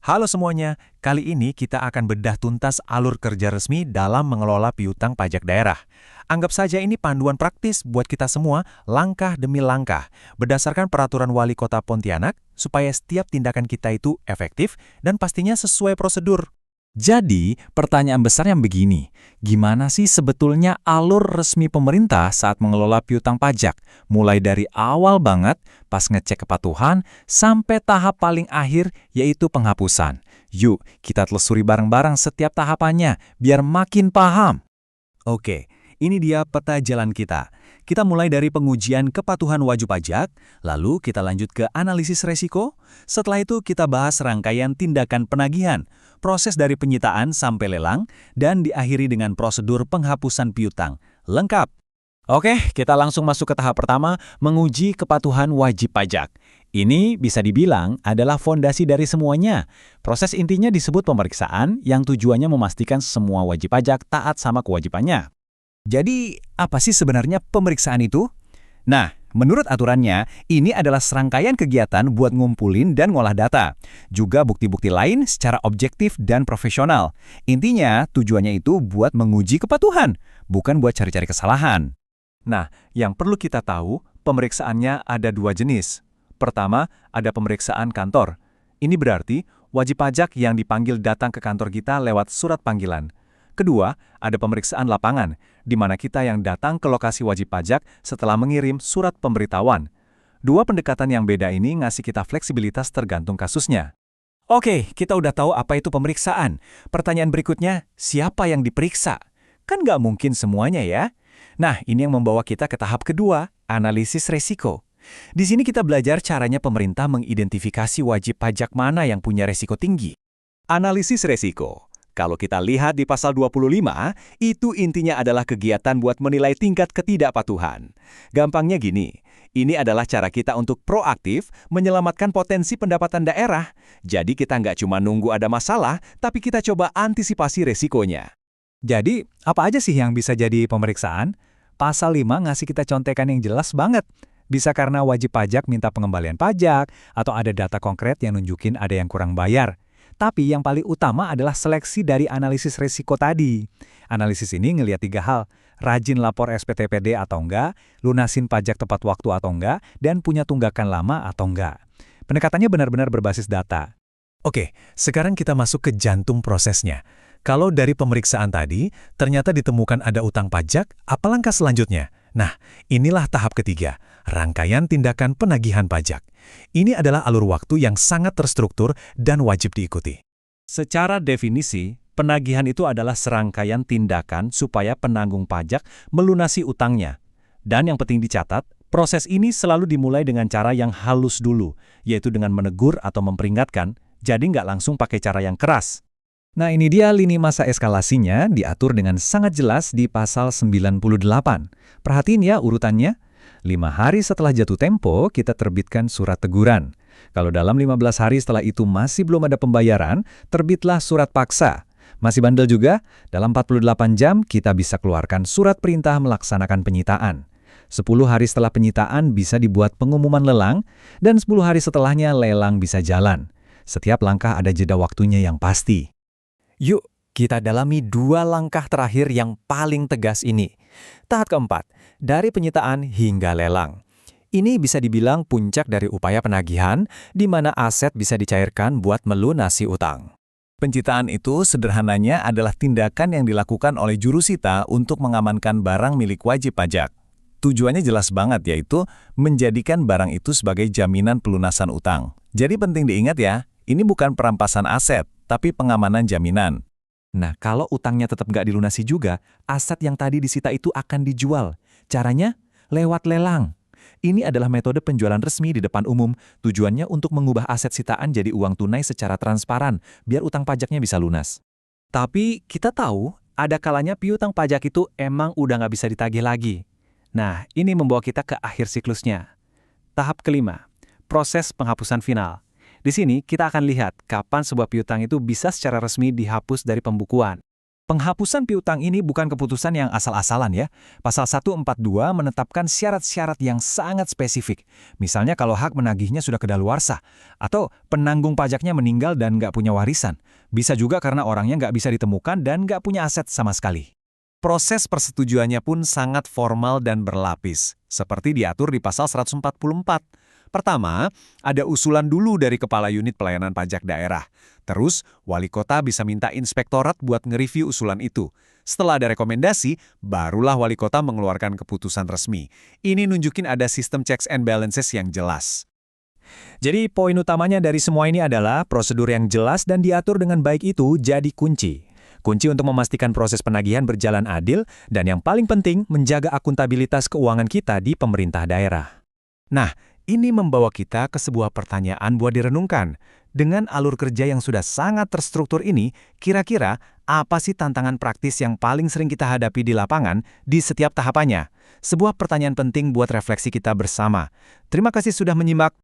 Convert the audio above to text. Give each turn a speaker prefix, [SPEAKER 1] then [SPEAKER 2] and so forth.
[SPEAKER 1] Halo semuanya, kali ini kita akan bedah tuntas alur kerja resmi dalam mengelola piutang pajak daerah. Anggap saja ini panduan praktis buat kita semua, langkah demi langkah, berdasarkan peraturan Wali Kota Pontianak, supaya setiap tindakan kita itu efektif dan pastinya sesuai prosedur.
[SPEAKER 2] Jadi, pertanyaan besar yang begini, gimana sih sebetulnya alur resmi pemerintah saat mengelola piutang pajak? Mulai dari awal banget, pas ngecek kepatuhan, sampai tahap paling akhir, yaitu penghapusan. Yuk, kita telusuri bareng-bareng setiap tahapannya, biar makin paham.
[SPEAKER 3] Oke, ini dia peta jalan kita. Kita mulai dari pengujian kepatuhan wajib pajak, lalu kita lanjut ke analisis resiko. Setelah itu kita bahas rangkaian tindakan penagihan, proses dari penyitaan sampai lelang, dan diakhiri dengan prosedur penghapusan piutang. Lengkap!
[SPEAKER 2] Oke, kita langsung masuk ke tahap pertama, menguji kepatuhan wajib pajak. Ini bisa dibilang adalah fondasi dari semuanya. Proses intinya disebut pemeriksaan yang tujuannya memastikan semua wajib pajak taat sama kewajibannya.
[SPEAKER 3] Jadi, apa sih sebenarnya pemeriksaan itu? Nah, menurut aturannya, ini adalah serangkaian kegiatan buat ngumpulin dan ngolah data. Juga bukti-bukti lain secara objektif dan profesional. Intinya, tujuannya itu buat menguji kepatuhan, bukan buat cari-cari kesalahan.
[SPEAKER 1] Nah, yang perlu kita tahu, pemeriksaannya ada dua jenis. Pertama, ada pemeriksaan kantor. Ini berarti wajib pajak yang dipanggil datang ke kantor kita lewat surat panggilan. Kedua, ada pemeriksaan lapangan, di mana kita yang datang ke lokasi wajib pajak setelah mengirim surat pemberitahuan. Dua pendekatan yang beda ini ngasih kita fleksibilitas tergantung kasusnya.
[SPEAKER 3] Oke, kita udah tahu apa itu pemeriksaan. Pertanyaan berikutnya, siapa yang diperiksa? Kan nggak mungkin semuanya ya? Nah, ini yang membawa kita ke tahap kedua, analisis resiko. Di sini kita belajar caranya pemerintah mengidentifikasi wajib pajak mana yang punya resiko tinggi. Analisis resiko. Kalau kita lihat di pasal 25, itu intinya adalah kegiatan buat menilai tingkat ketidakpatuhan. Gampangnya gini, ini adalah cara kita untuk proaktif menyelamatkan potensi pendapatan daerah. Jadi kita nggak cuma nunggu ada masalah, tapi kita coba antisipasi resikonya.
[SPEAKER 2] Jadi, apa aja sih yang bisa jadi pemeriksaan? Pasal 5 ngasih kita contekan yang jelas banget. Bisa karena wajib pajak minta pengembalian pajak, atau ada data konkret yang nunjukin ada yang kurang bayar. Tapi yang paling utama adalah seleksi dari analisis risiko tadi. Analisis ini ngelihat 3 hal, rajin lapor SPTPD atau enggak, lunasin pajak tepat waktu atau enggak, dan punya tunggakan lama atau enggak. Pendekatannya benar-benar berbasis data.
[SPEAKER 1] Oke, sekarang kita masuk ke jantung prosesnya. Kalau dari pemeriksaan tadi, ternyata ditemukan ada utang pajak, apa langkah selanjutnya? Nah, inilah tahap ketiga, rangkaian tindakan penagihan pajak. Ini adalah alur waktu yang sangat terstruktur dan wajib diikuti.
[SPEAKER 3] Secara definisi, penagihan itu adalah serangkaian tindakan supaya penanggung pajak melunasi utangnya. Dan yang penting dicatat, proses ini selalu dimulai dengan cara yang halus dulu, yaitu dengan menegur atau memperingatkan, jadi nggak langsung pakai cara yang keras.
[SPEAKER 2] Nah, ini dia lini masa eskalasinya diatur dengan sangat jelas di pasal 98. Perhatiin ya urutannya. 5 hari setelah jatuh tempo, kita terbitkan surat teguran. Kalau dalam 15 hari setelah itu masih belum ada pembayaran, terbitlah surat paksa. Masih bandel juga, dalam 48 jam kita bisa keluarkan surat perintah melaksanakan penyitaan. 10 hari setelah penyitaan bisa dibuat pengumuman lelang, dan 10 hari setelahnya lelang bisa jalan. Setiap langkah ada jeda waktunya yang pasti.
[SPEAKER 1] Yuk, kita dalami 2 langkah terakhir yang paling tegas ini. Tahap keempat, dari penyitaan hingga lelang. Ini bisa dibilang puncak dari upaya penagihan, di mana aset bisa dicairkan buat melunasi utang.
[SPEAKER 3] Penyitaan itu sederhananya adalah tindakan yang dilakukan oleh jurusita untuk mengamankan barang milik wajib pajak. Tujuannya jelas banget, yaitu menjadikan barang itu sebagai jaminan pelunasan utang. Jadi penting diingat ya, ini bukan perampasan aset, tapi pengamanan jaminan.
[SPEAKER 1] Nah, kalau utangnya tetap nggak dilunasi juga, aset yang tadi disita itu akan dijual. Caranya? Lewat lelang. Ini adalah metode penjualan resmi di depan umum. Tujuannya untuk mengubah aset sitaan jadi uang tunai secara transparan, biar utang pajaknya bisa lunas. Tapi kita tahu, ada kalanya piutang pajak itu emang udah nggak bisa ditagih lagi. Nah, ini membawa kita ke akhir siklusnya. Tahap kelima, proses penghapusan final. Di sini kita akan lihat kapan sebuah piutang itu bisa secara resmi dihapus dari pembukuan.
[SPEAKER 3] Penghapusan piutang ini bukan keputusan yang asal-asalan ya. Pasal 142 menetapkan syarat-syarat yang sangat spesifik. Misalnya kalau hak menagihnya sudah kedaluarsa, atau penanggung pajaknya meninggal dan nggak punya warisan. Bisa juga karena orangnya nggak bisa ditemukan dan nggak punya aset sama sekali. Proses persetujuannya pun sangat formal dan berlapis, seperti diatur di pasal 144. Pertama, ada usulan dulu dari Kepala Unit Pelayanan Pajak Daerah. Terus, wali kota bisa minta inspektorat buat nge-review usulan itu. Setelah ada rekomendasi, barulah wali kota mengeluarkan keputusan resmi. Ini nunjukin ada sistem checks and balances yang jelas. Jadi, poin utamanya dari semua ini adalah prosedur yang jelas dan diatur dengan baik itu jadi kunci. Kunci untuk memastikan proses penagihan berjalan adil dan yang paling penting, menjaga akuntabilitas keuangan kita di pemerintah daerah. Nah, ini membawa kita ke sebuah pertanyaan buat direnungkan. Dengan alur kerja yang sudah sangat terstruktur ini, kira-kira apa sih tantangan praktis yang paling sering kita hadapi di lapangan di setiap tahapannya? Sebuah pertanyaan penting buat refleksi kita bersama. Terima kasih sudah menyimak.